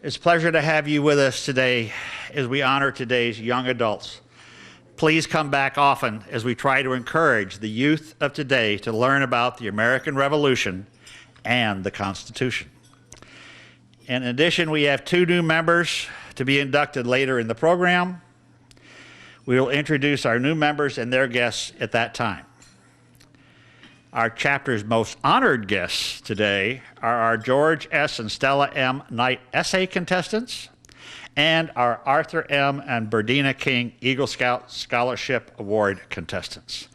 It's a pleasure to have you with us today as we honor today's young adults. Please come back often as we try to encourage the youth of today to learn about the American Revolution and the Constitution. In addition, we have 2 new members to be inducted later in the program. We will introduce our new members and their guests at that time. Our chapter's most honored guests today are our George S. and Stella M. Knight Essay contestants and our Arthur M. and Berdina King Eagle Scout Scholarship Award contestants.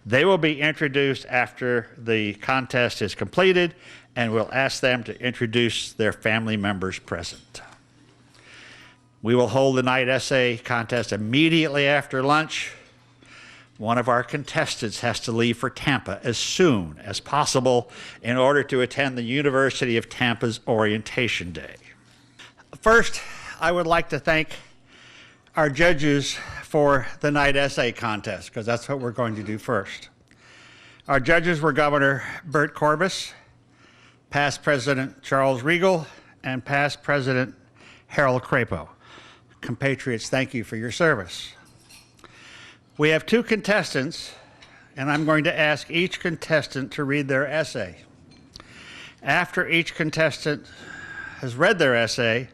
They will be introduced after the contest is completed, and we'll ask them to introduce their family members present. We will hold the Knight Essay contest immediately after lunch. One of our contestants has to leave for Tampa as soon as possible in order to attend the University of Tampa's Orientation Day. First, I would like to thank our judges for the Knight Essay Contest, because that's what we're going to do first. Our judges were Governor Bert Corbis, past President Charles Regal, and past President Harold Crapo. Compatriots, thank you for your service. We have 2 contestants, and I'm going to ask each contestant to read their essay. After each contestant has read their essay,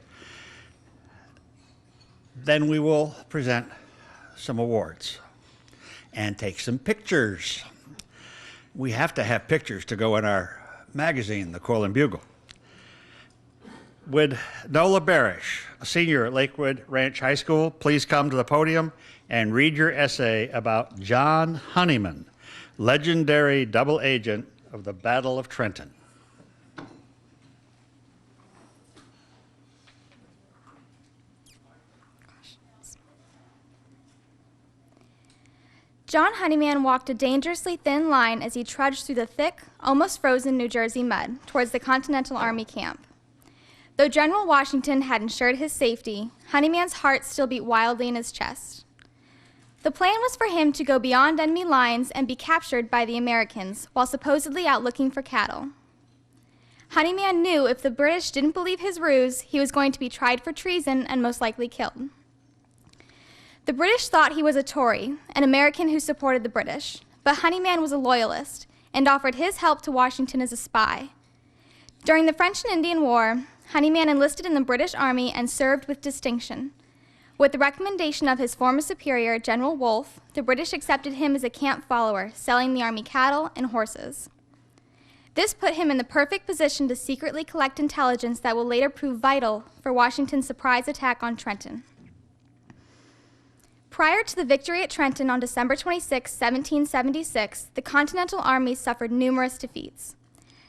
then we will present some awards and take some pictures. We have to have pictures to go in our magazine, the Quill and Bugle. Would Nola Barish, a senior at Lakewood Ranch High School, please come to the podium and read your essay about John Honeyman, legendary double agent of the Battle of Trenton. John Honeyman walked a dangerously thin line as he trudged through the thick, almost frozen New Jersey mud towards the Continental Army camp. Though General Washington had ensured his safety, Honeyman's heart still beat wildly in his chest. The plan was for him to go beyond enemy lines and be captured by the Americans while supposedly out looking for cattle. Honeyman knew if the British didn't believe his ruse, he was going to be tried for treason and most likely killed. The British thought he was a Tory, an American who supported the British, but Honeyman was a loyalist and offered his help to Washington as a spy. During the French and Indian War, Honeyman enlisted in the British Army and served with distinction. With the recommendation of his former superior, General Wolfe, the British accepted him as a camp follower, selling the Army cattle and horses. This put him in the perfect position to secretly collect intelligence that will later prove vital for Washington's surprise attack on Trenton. Prior to the victory at Trenton on December 26, 1776, the Continental Army suffered numerous defeats.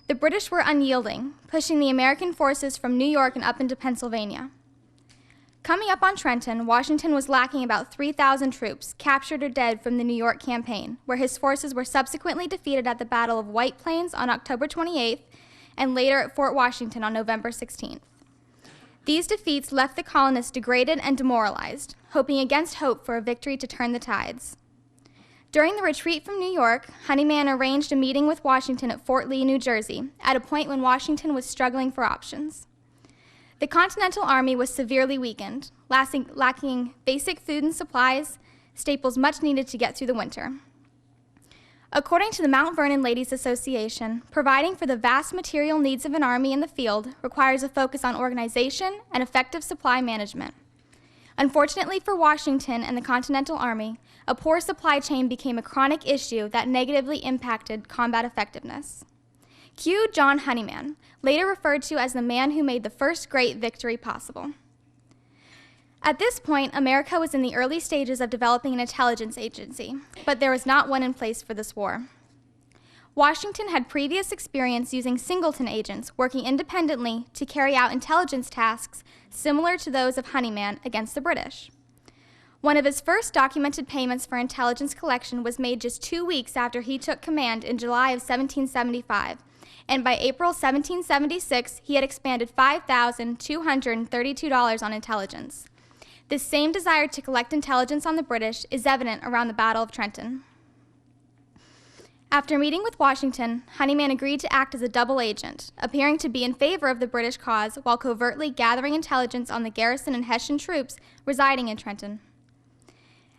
The British were unyielding, pushing the American forces from New York and up into Pennsylvania. Coming up on Trenton, Washington was lacking about 3,000 troops, captured or dead from the New York campaign, where his forces were subsequently defeated at the Battle of White Plains on October 28th and later at Fort Washington on November 16th. These defeats left the colonists degraded and demoralized, hoping against hope for a victory to turn the tides. During the retreat from New York, Honeyman arranged a meeting with Washington at Fort Lee, New Jersey, at a point when Washington was struggling for options. The Continental Army was severely weakened, lacking basic food and supplies, staples much needed to get through the winter. According to the Mount Vernon Ladies Association, providing for the vast material needs of an army in the field requires a focus on organization and effective supply management. Unfortunately for Washington and the Continental Army, a poor supply chain became a chronic issue that negatively impacted combat effectiveness. Cue John Honeyman, later referred to as the man who made the first great victory possible. At this point, America was in the early stages of developing an intelligence agency, but there was not one in place for this war. Washington had previous experience using singleton agents working independently to carry out intelligence tasks similar to those of Honeyman against the British. One of his first documented payments for intelligence collection was made just 2 weeks after he took command in July of 1775, and by April 1776, he had expended $5,232 on intelligence. This same desire to collect intelligence on the British is evident around the Battle of Trenton. After meeting with Washington, Honeyman agreed to act as a double agent, appearing to be in favor of the British cause while covertly gathering intelligence on the garrison and Hessian troops residing in Trenton.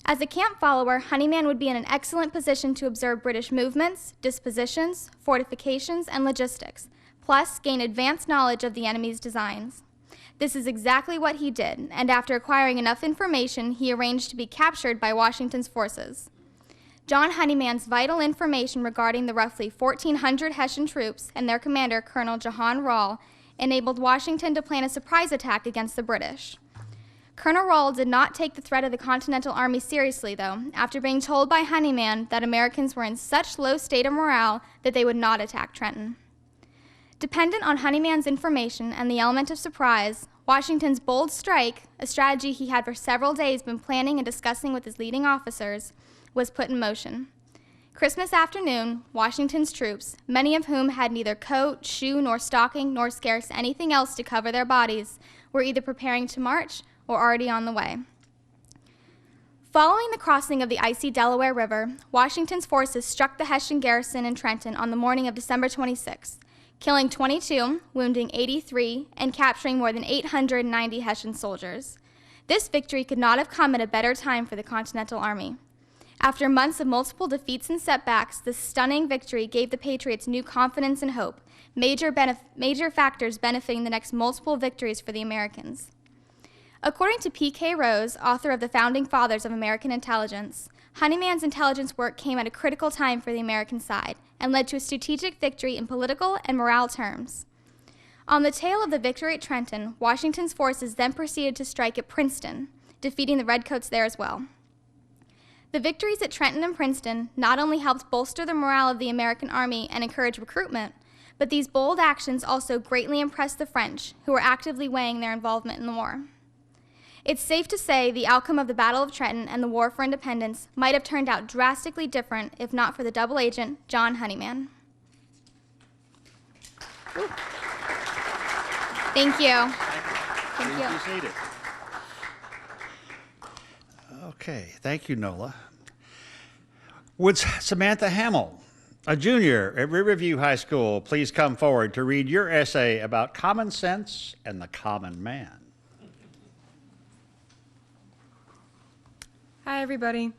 As a camp follower, Honeyman would be in an excellent position to observe British movements, dispositions, fortifications, and logistics, plus gain advanced knowledge of the enemy's designs. This is exactly what he did, and after acquiring enough information, he arranged to be captured by Washington's forces. John Honeyman's vital information regarding the roughly 1,400 Hessian troops and their commander, Colonel Johann Rall, enabled Washington to plan a surprise attack against the British. Colonel Rall did not take the threat of the Continental Army seriously, though, after being told by Honeyman that Americans were in such low state of morale that they would not attack Trenton. Dependent on Honeyman's information and the element of surprise, Washington's bold strike, a strategy he had for several days been planning and discussing with his leading officers, was put in motion. Christmas afternoon, Washington's troops, many of whom had neither coat, shoe, nor stocking, nor scarce anything else to cover their bodies, were either preparing to march or already on the way. Following the crossing of the icy Delaware River, Washington's forces struck the Hessian garrison in Trenton on the morning of December 26, killing 22, wounding 83, and capturing more than 890 Hessian soldiers. This victory could not have come at a better time for the Continental Army. After months of multiple defeats and setbacks, this stunning victory gave the Patriots new confidence and hope, major factors benefiting the next multiple victories for the Americans. According to P.K. Rose, author of The Founding Fathers of American Intelligence, Honeyman's intelligence work came at a critical time for the American side and led to a strategic victory in political and morale terms. On the tail of the victory at Trenton, Washington's forces then proceeded to strike at Princeton, defeating the Redcoats there as well. The victories at Trenton and Princeton not only helped bolster the morale of the American army and encourage recruitment, but these bold actions also greatly impressed the French, who were actively weighing their involvement in the war. It's safe to say the outcome of the Battle of Trenton and the War for Independence might have turned out drastically different if not for the double agent, John Honeyman. Thank you. Thank you. Please be seated. Okay, thank you, Nola. Would Samantha Hamill, a junior at Riverview High School, please come forward to read your essay about common sense and the common man? Hi, everybody.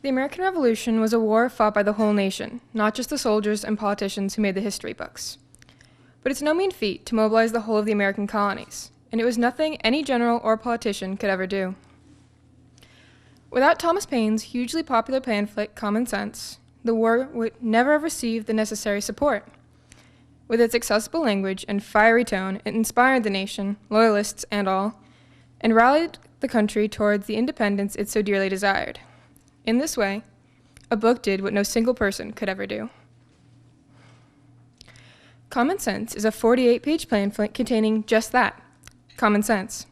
The American Revolution was a war fought by the whole nation, not just the soldiers and politicians who made the history books. But it's no mean feat to mobilize the whole of the American colonies, and it was nothing any general or politician could ever do. Without Thomas Paine's hugely popular pamphlet, Common Sense, the war would never have received the necessary support. With its accessible language and fiery tone, it inspired the nation, loyalists and all, and rallied the country towards the independence it so dearly desired. In this way, a book did what no single person could ever do. Common Sense is a 48-page pamphlet containing just that, common sense.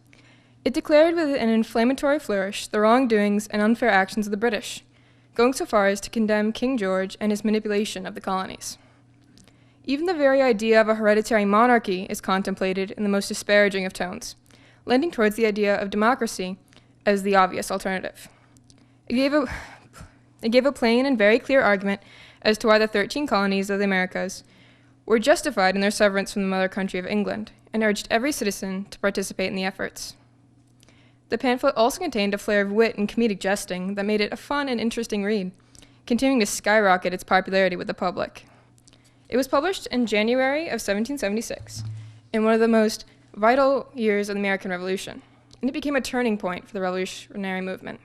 It declared with an inflammatory flourish the wrongdoings and unfair actions of the British, going so far as to condemn King George and his manipulation of the colonies. Even the very idea of a hereditary monarchy is contemplated in the most disparaging of tones, lending towards the idea of democracy as the obvious alternative. It gave a plain and very clear argument as to why the 13 colonies of the Americas were justified in their severance from the mother country of England, and urged every citizen to participate in the efforts. The pamphlet also contained a flair of wit and comedic jesting that made it a fun and interesting read, continuing to skyrocket its popularity with the public. It was published in January of 1776, in one of the most vital years of the American Revolution, and it became a turning point for the revolutionary movement.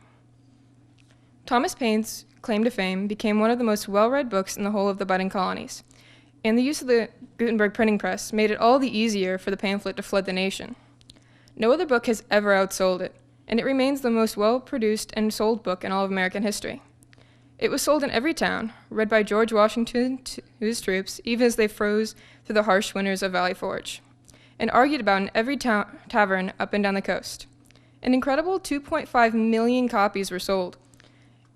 Thomas Paine's claim to fame became one of the most well-read books in the whole of the budding colonies, and the use of the Gutenberg printing press made it all the easier for the pamphlet to flood the nation. No other book has ever outsold it, and it remains the most well-produced and sold book in all of American history. It was sold in every town, read by George Washington to his troops, even as they froze through the harsh winters of Valley Forge, and argued about in every tavern up and down the coast. An incredible 2.5 million copies were sold,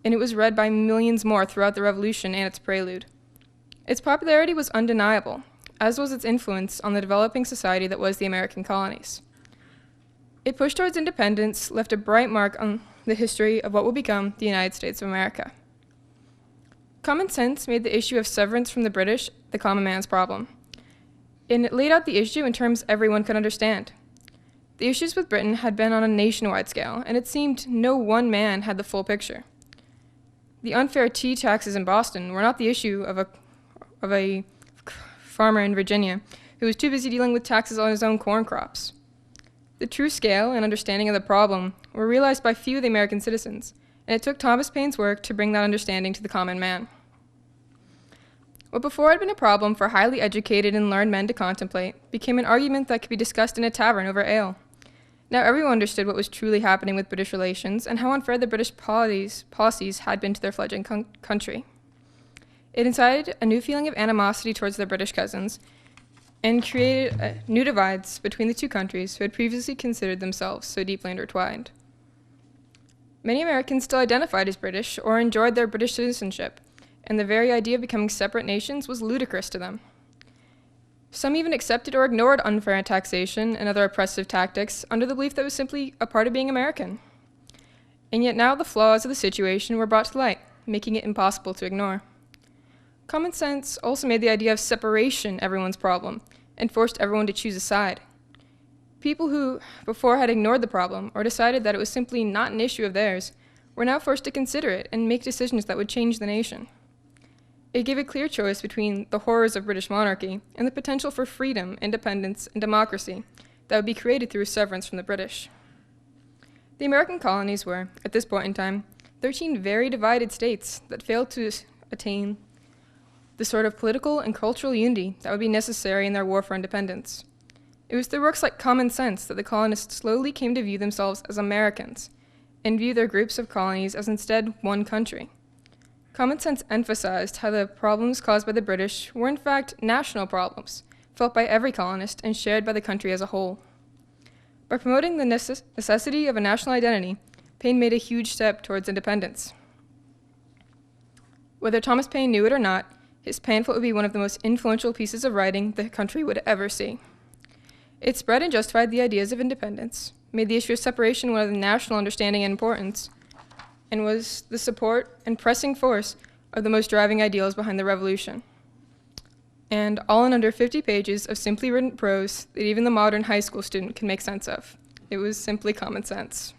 and it was read by millions more throughout the Revolution and its prelude. Its popularity was undeniable, as was its influence on the developing society that was the American colonies. It pushed towards independence, left a bright mark on the history of what will become the United States of America. Common Sense made the issue of severance from the British the common man's problem, and it laid out the issue in terms everyone could understand. The issues with Britain had been on a nationwide scale, and it seemed no one man had the full picture. The unfair tea taxes in Boston were not the issue of a farmer in Virginia who was too busy dealing with taxes on his own corn crops. The true scale and understanding of the problem were realized by few of the American citizens, and it took Thomas Paine's work to bring that understanding to the common man. What before had been a problem for highly educated and learned men to contemplate became an argument that could be discussed in a tavern over ale. Now everyone understood what was truly happening with British relations and how unfair the British policies had been to their fledgling country. It incited a new feeling of animosity towards their British cousins and created new divides between the two countries who had previously considered themselves so deeply intertwined. Many Americans still identified as British or enjoyed their British citizenship, and the very idea of becoming separate nations was ludicrous to them. Some even accepted or ignored unfair taxation and other oppressive tactics under the belief that it was simply a part of being American. And yet now the flaws of the situation were brought to light, making it impossible to ignore. Common Sense also made the idea of separation everyone's problem and forced everyone to choose a side. People who before had ignored the problem or decided that it was simply not an issue of theirs were now forced to consider it and make decisions that would change the nation. It gave a clear choice between the horrors of British monarchy and the potential for freedom, independence, and democracy that would be created through severance from the British. The American colonies were, at this point in time, 13 very divided states that failed to attain the sort of political and cultural unity that would be necessary in their war for independence. It was through works like Common Sense that the colonists slowly came to view themselves as Americans and view their groups of colonies as instead one country. Common Sense emphasized how the problems caused by the British were in fact national problems, felt by every colonist and shared by the country as a whole. By promoting the necessity of a national identity, Paine made a huge step towards independence. Whether Thomas Paine knew it or not, his pamphlet would be one of the most influential pieces of writing the country would ever see. It spread and justified the ideas of independence, made the issue of separation one of the national understanding and importance, and was the support and pressing force of the most driving ideals behind the Revolution. And all in under 50 pages of simply written prose that even the modern high school student can make sense of. It was simply common sense.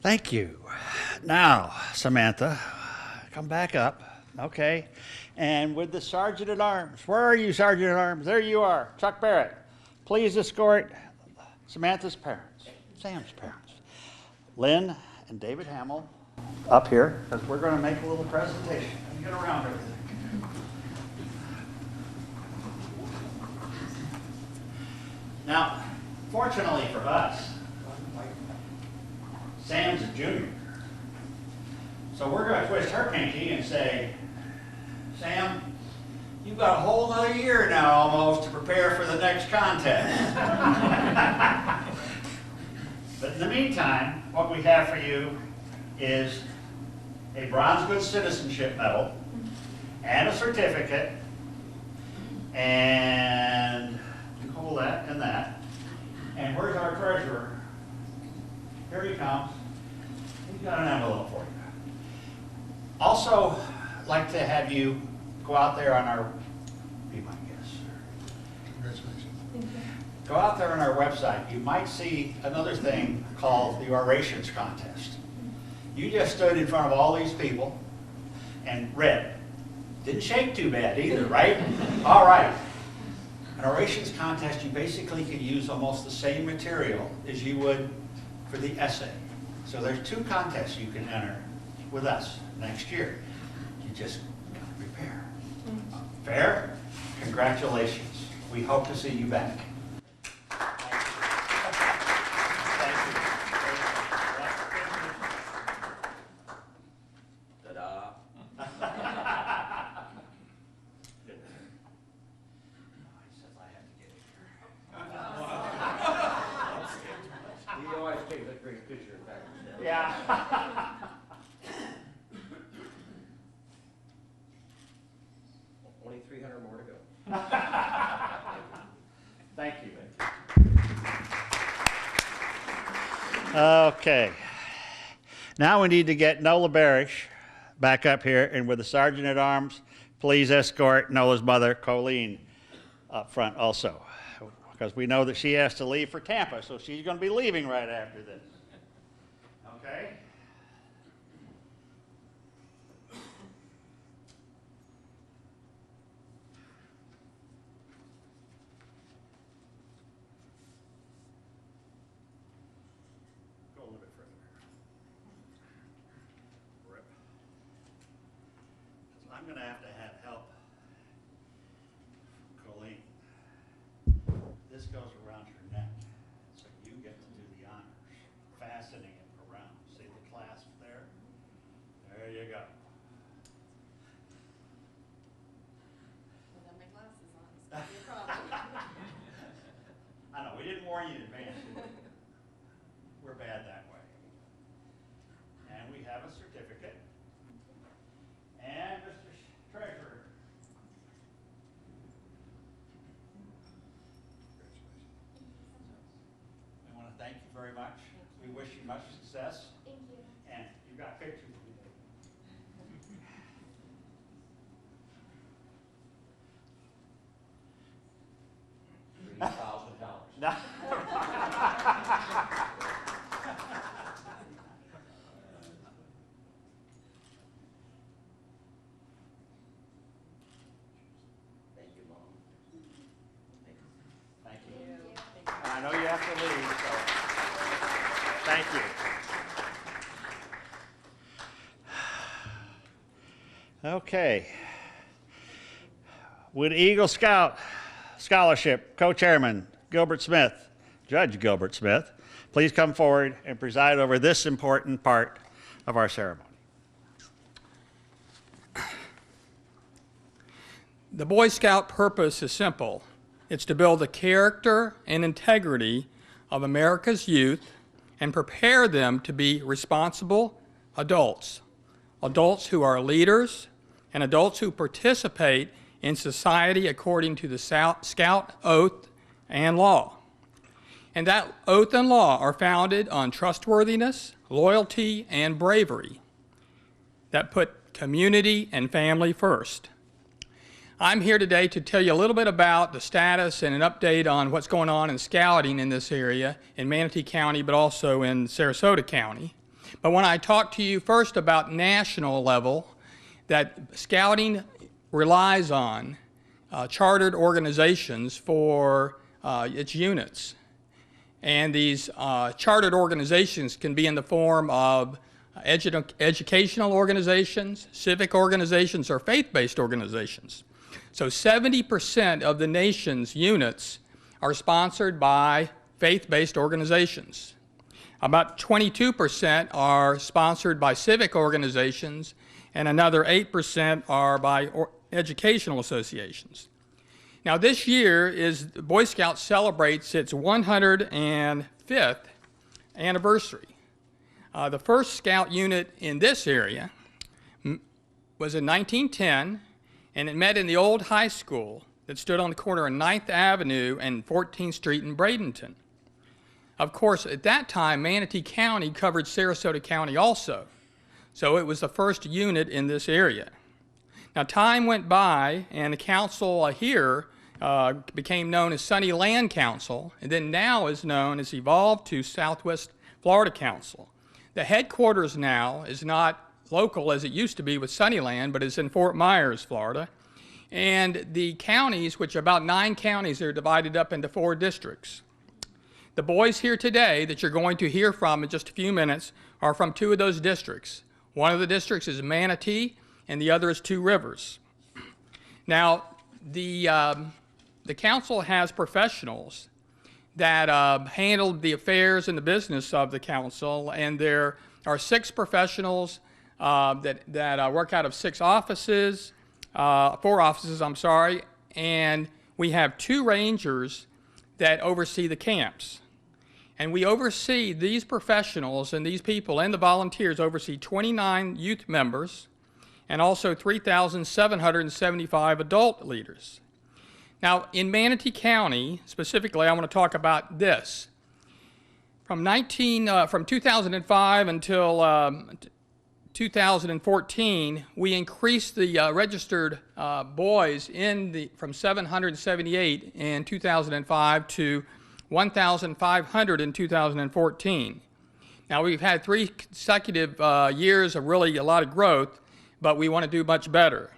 Thank you. Now, Samantha, come back up. Okay. And with the Sergeant at Arms. Where are you, Sergeant at Arms? There you are. Chuck Barrett. Please escort Samantha's parents, Sam's parents, Lynn and David Hamill, up here, because we're going to make a little presentation. Let me get around everything. Now, fortunately for us, Sam's a junior. So we're going to twist her pinky and say, Sam, you've got a whole other year now almost to prepare for the next contest. But in the meantime, what we have for you is a bronze good citizenship medal and a certificate, and you hold that and that. And where's our treasurer? Here he comes. He's got an envelope for you. Also, like to have you go out there on our, be my guest, sir. Congratulations. Thank you. Go out there on our website. You might see another thing called the Orations Contest. You just stood in front of all these people and read. Didn't shake too bad either, right? All right. An Orations Contest, you basically could use almost the same material as you would for the essay. So there's 2 contests you can enter with us next year. You just got to prepare. Fair? Congratulations. We hope to see you back. Ta-da. He says I have to get it here. You always take that great picture back. Yeah. Okay. Now we need to get Nola Barish back up here, and with the Sergeant at Arms, please escort Nola's mother, Colleen, up front also, because we know that she has to leave for Tampa, so she's going to be leaving right after this. Okay? Go a little bit further. Rip. 'Cause I'm going to have help. Colleen. This goes around your neck, so you get to do the honors, fastening it around. See the clasp there? There you go. Without my glasses on, it's gonna be a problem. I know, we didn't warn you in advance. We're bad that way. And we have a certificate. And Mr. Treasurer. I want to thank you very much. We wish you much success. Thank you. And you've got pictures of me. $3,000. No. Thank you, Mom. Thank you. And I know you have to leave, so thank you. Okay. Would Eagle Scout Scholarship Co-Chairman Gilbert Smith, Judge Gilbert Smith, please come forward and preside over this important part of our ceremony. The Boy Scout purpose is simple. It's to build the character and integrity of America's youth and prepare them to be responsible adults, adults who are leaders and adults who participate in society according to the Scout oath and law. And that oath and law are founded on trustworthiness, loyalty, and bravery that put community and family first. I'm here today to tell you a little bit about the status and an update on what's going on in scouting in this area in Manatee County, but also in Sarasota County. But when I talk to you first about national level, that scouting relies on chartered organizations for its units. And these chartered organizations can be in the form of educational organizations, civic organizations, or faith-based organizations. So 70% of the nation's units are sponsored by faith-based organizations. About 22% are sponsored by civic organizations, and another 8% are by educational associations. Now this year is Boy Scouts celebrates its 105th anniversary. The first Scout unit in this area was in 1910, and it met in the old high school that stood on the corner of 9th Avenue and 14th Street in Bradenton. Of course, at that time, Manatee County covered Sarasota County also, so it was the first unit in this area. Now, time went by, and the council here became known as Sunny Land Council, and then now is known as evolved to Southwest Florida Council. The headquarters now is not local as it used to be with Sunnyland, but it's in Fort Myers, Florida. And the counties, which are about 9 counties, are divided up into 4 districts. The boys here today that you're going to hear from in just a few minutes are from 2 of those districts. One of the districts is Manatee, and the other is 2 Rivers. Now, the council has professionals that handled the affairs and the business of the council, and there are 6 professionals that work out of 6 offices, 4 offices, I'm sorry, and we have 2 rangers that oversee the camps. And we oversee these professionals and these people and the volunteers oversee 29 youth members and also 3,775 adult leaders. Now, in Manatee County, specifically, I want to talk about this. From 2005 until 2014, we increased the registered boys from 778 in 2005 to 1,500 in 2014. Now, we've had 3 consecutive years of really a lot of growth, but we want to do much better.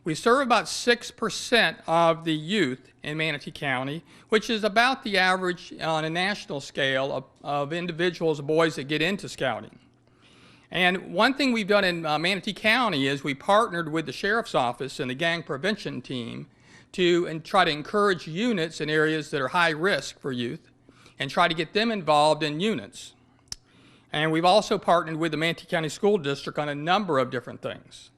We serve about 6% of the youth in Manatee County, which is about the average on a national scale of individuals, boys that get into scouting. And one thing we've done in Manatee County is we partnered with the Sheriff's Office and the gang prevention team to try to encourage units in areas that are high risk for youth and try to get them involved in units. And we've also partnered with the Manatee County School District on a number of different things.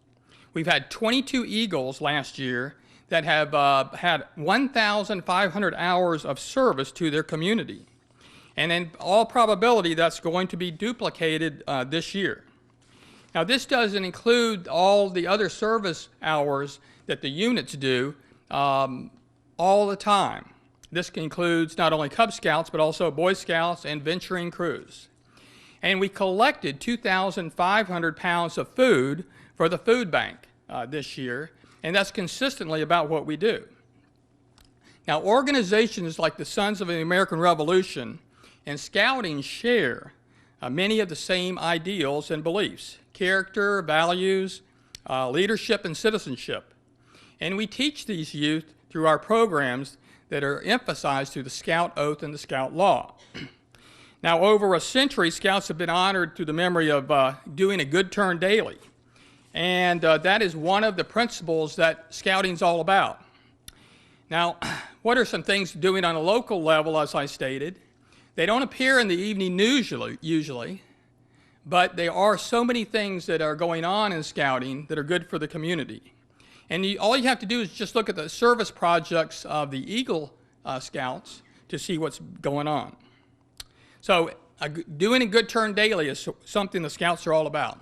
We've had 22 Eagles last year that have had 1,500 hours of service to their community. And in all probability, that's going to be duplicated this year. Now, this doesn't include all the other service hours that the units do all the time. This includes not only Cub Scouts, but also Boy Scouts and venturing crews. And we collected 2,500 pounds of food for the food bank this year, and that's consistently about what we do. Now, organizations like the Sons of the American Revolution and Scouting share many of the same ideals and beliefs: character, values, leadership, and citizenship. And we teach these youth through our programs that are emphasized through the Scout Oath and the Scout Law. Now, over a century, Scouts have been honored through the memory of doing a good turn daily. And that is one of the principles that scouting's all about. Now, what are some things doing on a local level, as I stated? They don't appear in the evening news usually, but there are so many things that are going on in scouting that are good for the community. And all you have to do is just look at the service projects of the Eagle Scouts to see what's going on. So doing a good turn daily is something the Scouts are all about.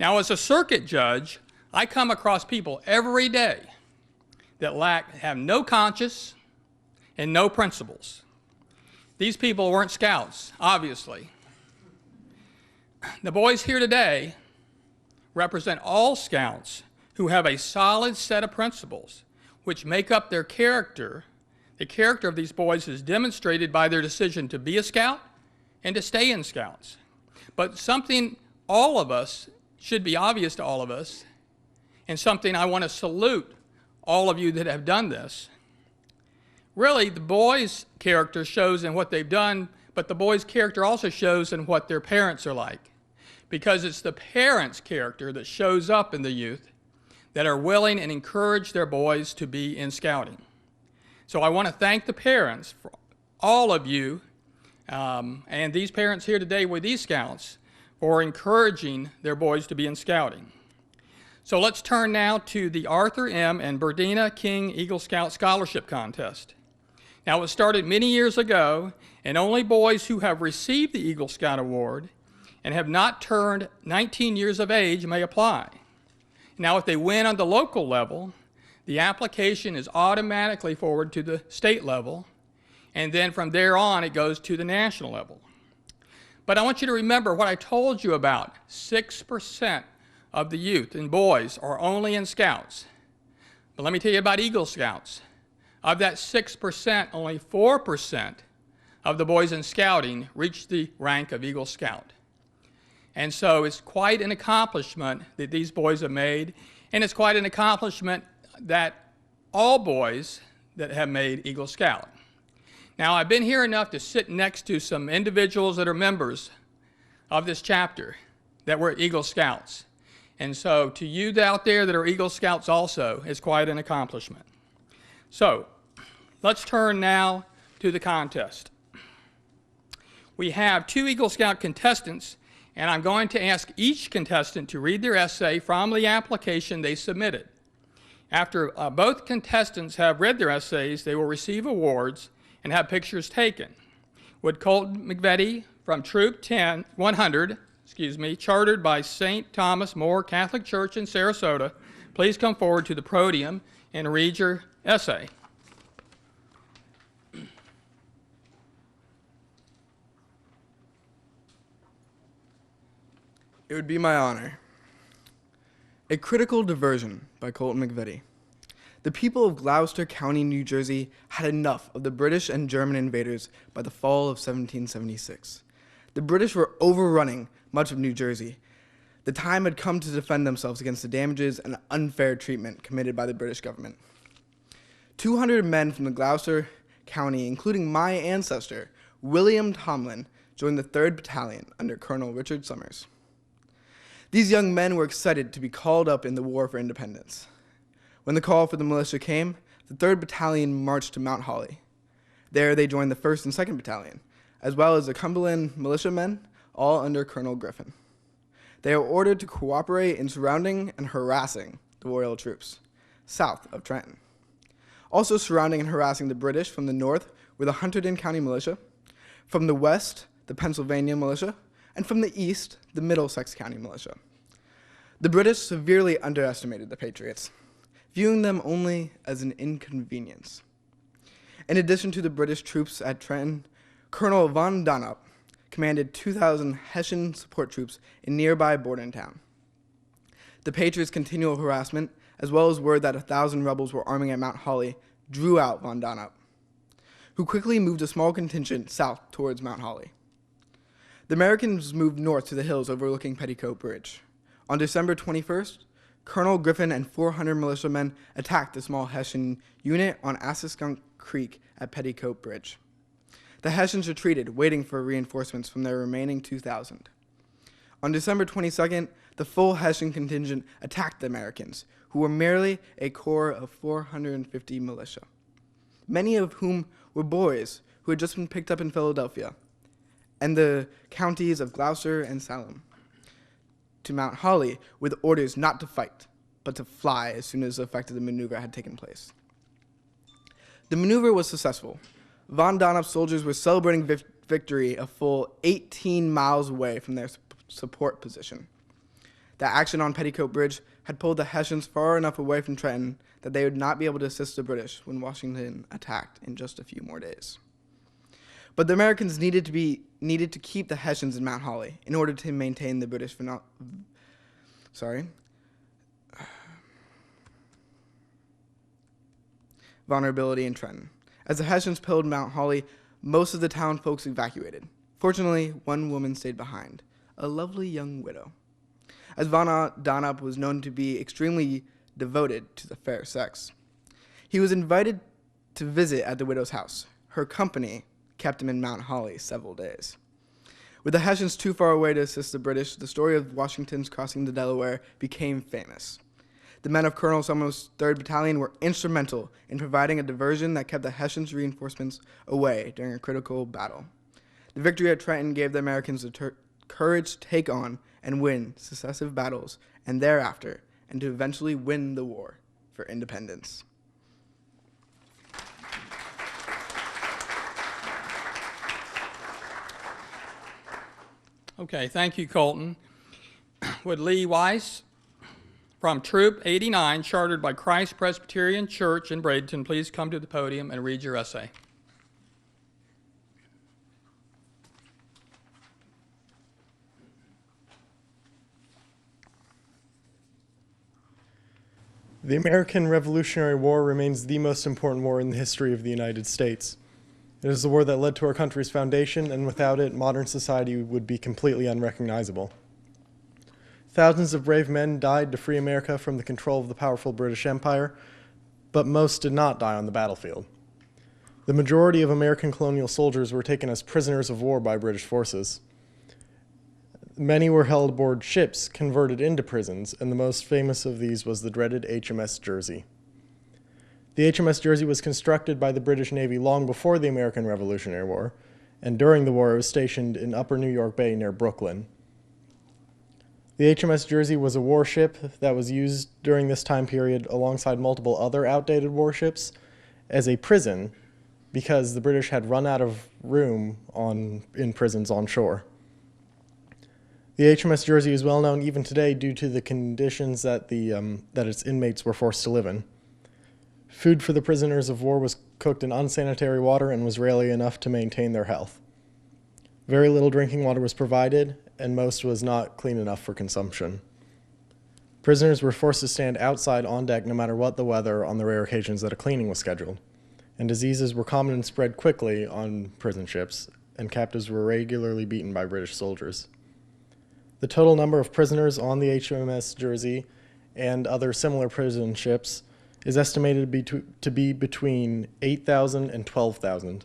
Now, as a circuit judge, I come across people every day that have no conscience and no principles. These people weren't Scouts, obviously. The boys here today represent all Scouts who have a solid set of principles which make up their character. The character of these boys is demonstrated by their decision to be a Scout and to stay in Scouts. But something all of us should be obvious to all of us, and something I want to salute all of you that have done this. Really, the boys' character shows in what they've done, but the boys' character also shows in what their parents are like, because it's the parents' character that shows up in the youth that are willing and encourage their boys to be in scouting. So I want to thank the parents, for all of you, and these parents here today with these Scouts, for encouraging their boys to be in scouting. So let's turn now to the Arthur M. and Berdina King Eagle Scout Scholarship Contest. Now, it was started many years ago, and only boys who have received the Eagle Scout Award and have not turned 19 years of age may apply. Now, if they win on the local level, the application is automatically forwarded to the state level, and then from there on, it goes to the national level. But I want you to remember what I told you about. 6% of the youth and boys are only in Scouts. But let me tell you about Eagle Scouts. Of that 6%, only 4% of the boys in scouting reach the rank of Eagle Scout. And so it's quite an accomplishment that these boys have made, and it's quite an accomplishment that all boys that have made Eagle Scout. Now, I've been here enough to sit next to some individuals that are members of this chapter that were Eagle Scouts. And so to you out there that are Eagle Scouts also, it's quite an accomplishment. So let's turn now to the contest. We have 2 Eagle Scout contestants, and I'm going to ask each contestant to read their essay from the application they submitted. After both contestants have read their essays, they will receive awards and have pictures taken. Would Colton McVetti from Troop 100, chartered by St. Thomas More Catholic Church in Sarasota, please come forward to the podium and read your essay. It would be my honor. A Critical Diversion by Colton McVitie. The people of Gloucester County, New Jersey had enough of the British and German invaders by the fall of 1776. The British were overrunning much of New Jersey. The time had come to defend themselves against the damages and unfair treatment committed by the British government. 200 men from the Gloucester County, including my ancestor, William Tomlin, joined the 3rd Battalion under Colonel Richard Summers. These young men were excited to be called up in the War for Independence. When the call for the militia came, the 3rd Battalion marched to Mount Holly. There they joined the 1st and 2nd Battalion, as well as the Cumberland militiamen, all under Colonel Griffin. They were ordered to cooperate in surrounding and harassing the Royal troops south of Trenton. Also surrounding and harassing the British from the north were the Hunterdon County Militia, from the west, the Pennsylvania Militia, and from the east, the Middlesex County Militia. The British severely underestimated the Patriots, viewing them only as an inconvenience. In addition to the British troops at Trenton, Colonel von Donop commanded 2,000 Hessian support troops in nearby Bordentown. The Patriots' continual harassment, as well as word that 1,000 rebels were arming at Mount Holly, drew out von Donop, who quickly moved a small contingent south towards Mount Holly. The Americans moved north to the hills overlooking Petticoat Bridge. On December 21st, Colonel Griffin and 400 militiamen attacked the small Hessian unit on Assaskunk Creek at Petticoat Bridge. The Hessians retreated, waiting for reinforcements from their remaining 2,000. On December 22nd, the full Hessian contingent attacked the Americans, who were merely a corps of 450 militia, many of whom were boys who had just been picked up in Philadelphia and the counties of Gloucester and Salem, to Mount Holly with orders not to fight, but to fly as soon as the effect of the maneuver had taken place. The maneuver was successful. Von Donop's soldiers were celebrating victory a full 18 miles away from their support position. The action on Petticoat Bridge had pulled the Hessians far enough away from Trenton that they would not be able to assist the British when Washington attacked in just a few more days. But the Americans needed to keep the Hessians in Mount Holly in order to maintain the British vulnerability in Trenton. As the Hessians pilled Mount Holly, most of the town folks evacuated. Fortunately, one woman stayed behind, a lovely young widow. As von Donop was known to be extremely devoted to the fair sex, he was invited to visit at the widow's house. Her company kept him in Mount Holly several days. With the Hessians too far away to assist the British, the story of Washington's crossing the Delaware became famous. The men of Colonel Summers' 3rd Battalion were instrumental in providing a diversion that kept the Hessians' reinforcements away during a critical battle. The victory at Trenton gave the Americans the courage to take on and win successive battles, and thereafter, and to eventually win the war for independence. Okay, thank you, Colton. Would Lee Weiss from Troop 89, chartered by Christ Presbyterian Church in Bradenton, please come to the podium and read your essay. The American Revolutionary War remains the most important war in the history of the United States. It is the war that led to our country's foundation, and without it, modern society would be completely unrecognizable. Thousands of brave men died to free America from the control of the powerful British Empire, but most did not die on the battlefield. The majority of American colonial soldiers were taken as prisoners of war by British forces. Many were held aboard ships converted into prisons, and the most famous of these was the dreaded HMS Jersey. The HMS Jersey was constructed by the British Navy long before the American Revolutionary War, and during the war it was stationed in Upper New York Bay near Brooklyn. The HMS Jersey was a warship that was used during this time period alongside multiple other outdated warships as a prison because the British had run out of room in prisons on shore. The HMS Jersey is well known even today due to the conditions that its inmates were forced to live in. Food for the prisoners of war was cooked in unsanitary water and was rarely enough to maintain their health. Very little drinking water was provided, and most was not clean enough for consumption. Prisoners were forced to stand outside on deck no matter what the weather on the rare occasions that a cleaning was scheduled, and diseases were common and spread quickly on prison ships, and captives were regularly beaten by British soldiers. The total number of prisoners on the HMS Jersey and other similar prison ships is estimated to be between 8,000 and 12,000.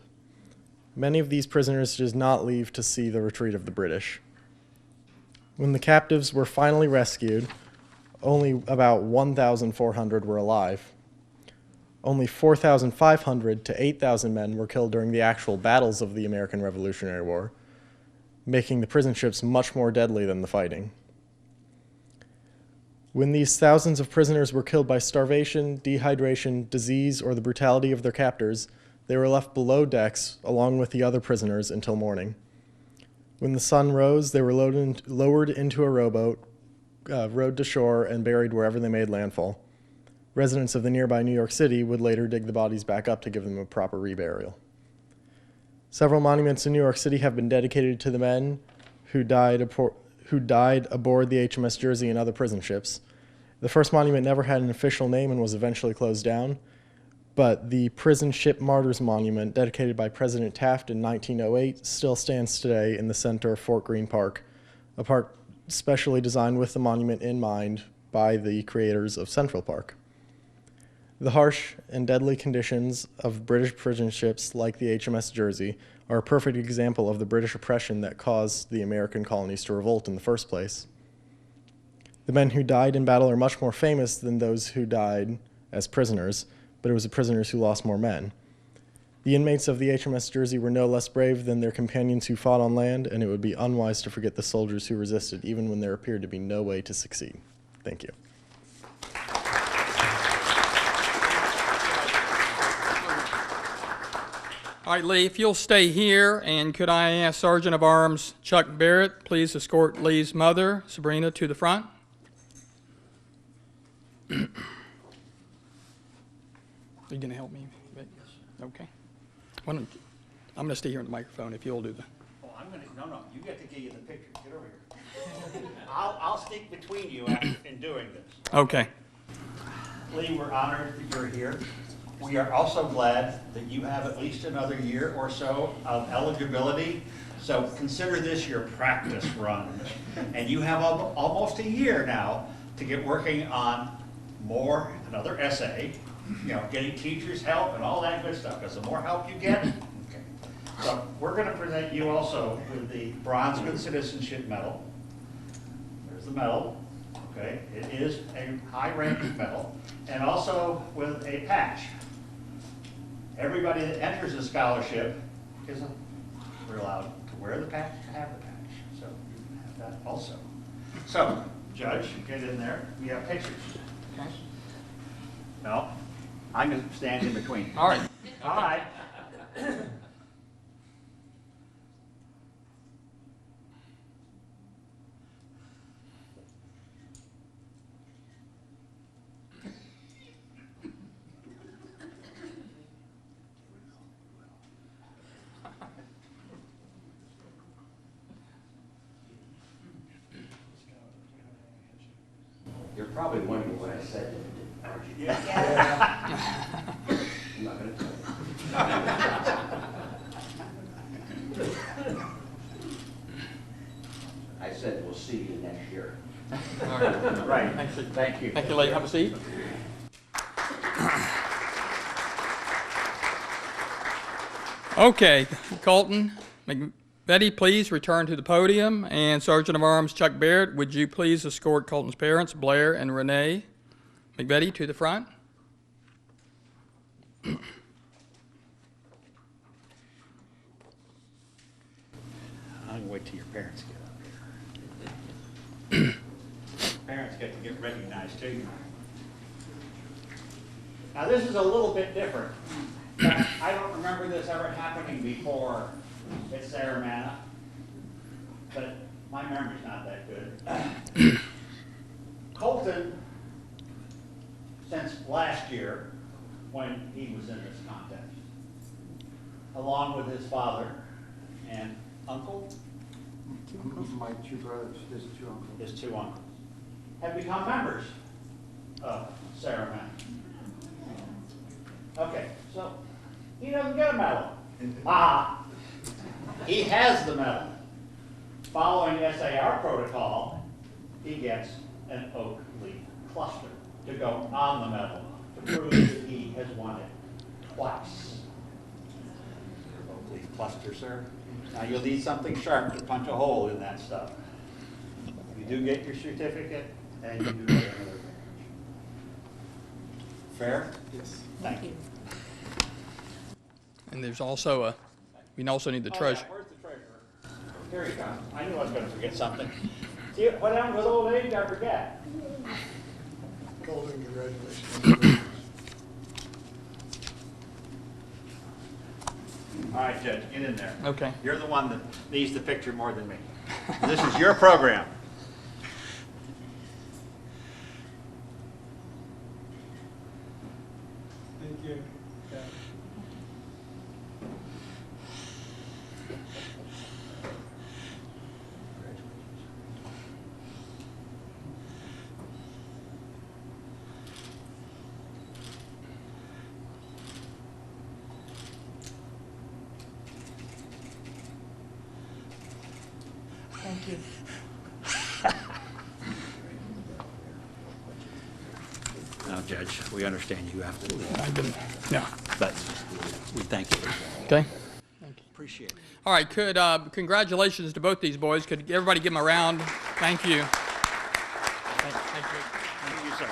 Many of these prisoners did not leave to see the retreat of the British. When the captives were finally rescued, only about 1,400 were alive. Only 4,500 to 8,000 men were killed during the actual battles of the American Revolutionary War, making the prison ships much more deadly than the fighting. When these thousands of prisoners were killed by starvation, dehydration, disease, or the brutality of their captors, they were left below decks along with the other prisoners until morning. When the sun rose, they were lowered into a rowboat, rowed to shore, and buried wherever they made landfall. Residents of the nearby New York City would later dig the bodies back up to give them a proper reburial. Several monuments in New York City have been dedicated to the men who died aboard the HMS Jersey and other prison ships. The first monument never had an official name and was eventually closed down, but the Prison Ship Martyrs Monument, dedicated by President Taft in 1908, still stands today in the center of Fort Greene Park, a park specially designed with the monument in mind by the creators of Central Park. The harsh and deadly conditions of British prison ships like the HMS Jersey are a perfect example of the British oppression that caused the American colonies to revolt in the first place. The men who died in battle are much more famous than those who died as prisoners, but it was the prisoners who lost more men. The inmates of the HMS Jersey were no less brave than their companions who fought on land, and it would be unwise to forget the soldiers who resisted even when there appeared to be no way to succeed. Thank you. All right, Lee, if you'll stay here, and could I ask Sergeant of Arms Chuck Barrett please escort Lee's mother, Sabrina, to the front? Are you going to help me? Okay. I'm going to stay here on the microphone if you'll do the... Oh, no, you get to give you the picture. Get over here. I'll sneak between you in doing this. Okay. Lee, we're honored that you're here. We are also glad that you have at least another year or so of eligibility. So consider this your practice run. And you have almost a year now to get working on another essay, getting teachers' help and all that good stuff. Because the more help you get, okay. So we're going to present you also with the Bronze Good Citizenship Medal. There's the medal. Okay, it is a high-ranking medal, and also with a patch. Everybody that enters the scholarship we're allowed to wear the patch, to have the patch. So you can have that also. So, Judge, get in there. We have pictures. Okay. No, I'm going to stand in between. All right. All right. You're probably wondering what I said, aren't you? Yeah. I'm not going to tell you. I said we'll see you next year. All right. Right. Thank you. Thank you, Lee. Have a seat. Okay, Colton McVetti, please return to the podium. And Sergeant of Arms Chuck Barrett, would you please escort Colton's parents, Blair and Renee McVetti, to the front? I'm going to wait till your parents get up here. Parents get to get recognized too. Now this is a little bit different. I don't remember this ever happening before at Saramana, but my memory's not that good. Colton, since last year, when he was in this contest, along with his father and uncle, My two brothers, his two uncles. his two uncles, have become members of Saramana. Okay, so he doesn't get a medal. He has the medal. Following SAR protocol, he gets an oak leaf cluster to go on the medal to prove that he has won it twice. Oak leaf cluster, sir. Now you'll need something sharp to punch a hole in that stuff. You do get your certificate, and you do get another badge. Fair? Yes. Thank you. And there's also we also need the Oh, treasure. yeah, where's the treasurer? Here he comes. I knew I was going to forget something. See, what happens with old age, I forget. Golden, congratulations. All right, Judge, get in there. Okay. You're the one that needs the picture more than me. This is your program. Thank you. Thank you. Now, Judge, we understand you have to leave, I didn't. No. but we thank you. Okay. Appreciate it. All right. Could congratulations to both these boys. Could everybody give them a round? Thank you. Thank you. Thank you, sir.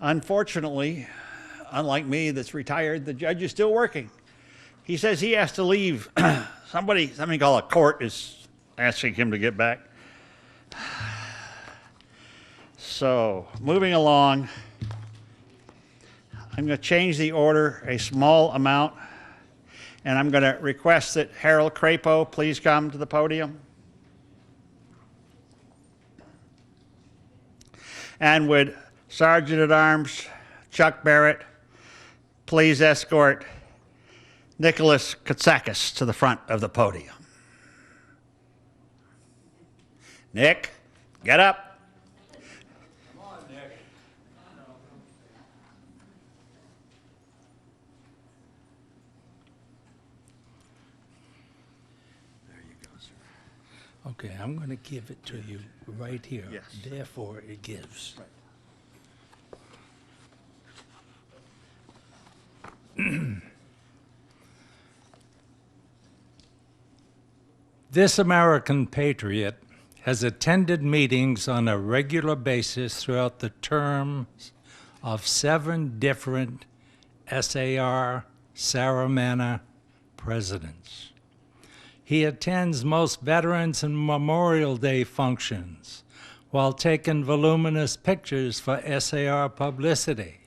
Unfortunately, unlike me that's retired, the judge is still working. He says he has to leave. Something called a court is asking him to get back. So, moving along, I'm going to change the order a small amount, and I'm going to request that Harold Crapo please come to the podium. And would Sergeant at Arms Chuck Barrett please escort Nicholas Katsakis to the front of the podium. Nick, get up. Come on, Nick. There you go, sir. Okay, I'm going to give it to you right here. Yes. Therefore, it gives. This American patriot has attended meetings on a regular basis throughout the terms of 7 different SAR Saramana presidents. He attends most Veterans and Memorial Day functions while taking voluminous pictures for SAR publicity.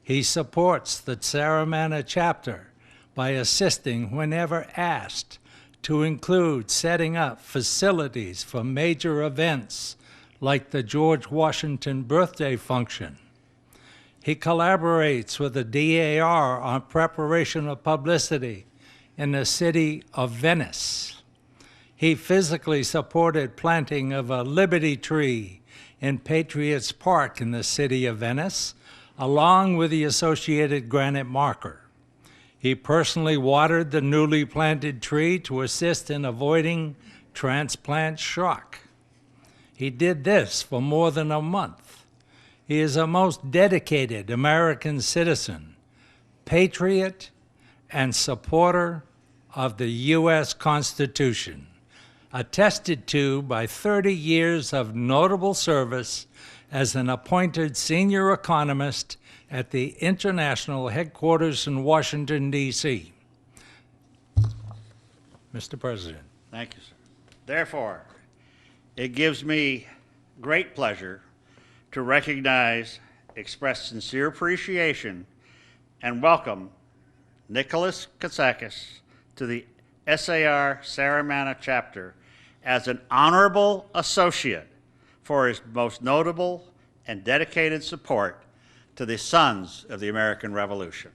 He supports the Saramana chapter by assisting whenever asked to include setting up facilities for major events like the George Washington birthday function. He collaborates with the DAR on preparation of publicity in the city of Venice. He physically supported planting of a Liberty tree in Patriots Park in the city of Venice, along with the associated granite marker. He personally watered the newly planted tree to assist in avoiding transplant shock. He did this for more than a month. He is a most dedicated American citizen, patriot, and supporter of the U.S. Constitution, attested to by 30 years of notable service as an appointed senior economist at the international headquarters in Washington, D.C. Mr. President. Thank you, sir. Therefore, it gives me great pleasure to recognize, express sincere appreciation, and welcome Nicholas Katsakis to the SAR Saramana chapter as an honorable associate for his most notable and dedicated support to the sons of the American Revolution.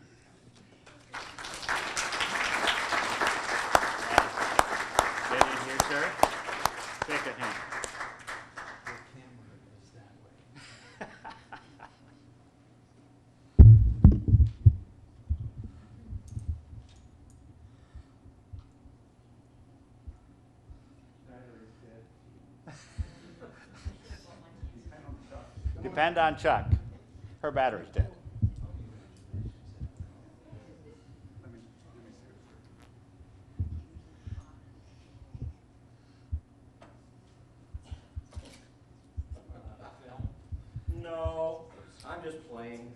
Depend on Chuck. Her battery's dead. No, I'm just playing.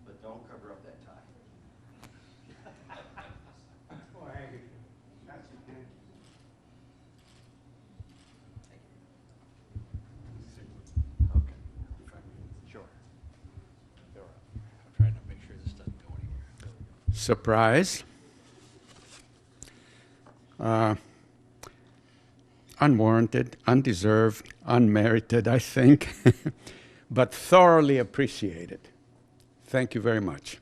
But don't cover up that tie. Okay. Sure. I'm trying to make sure this doesn't go anywhere. Surprise. Unwarranted, undeserved, unmerited, I think, but thoroughly appreciated. Thank you very much.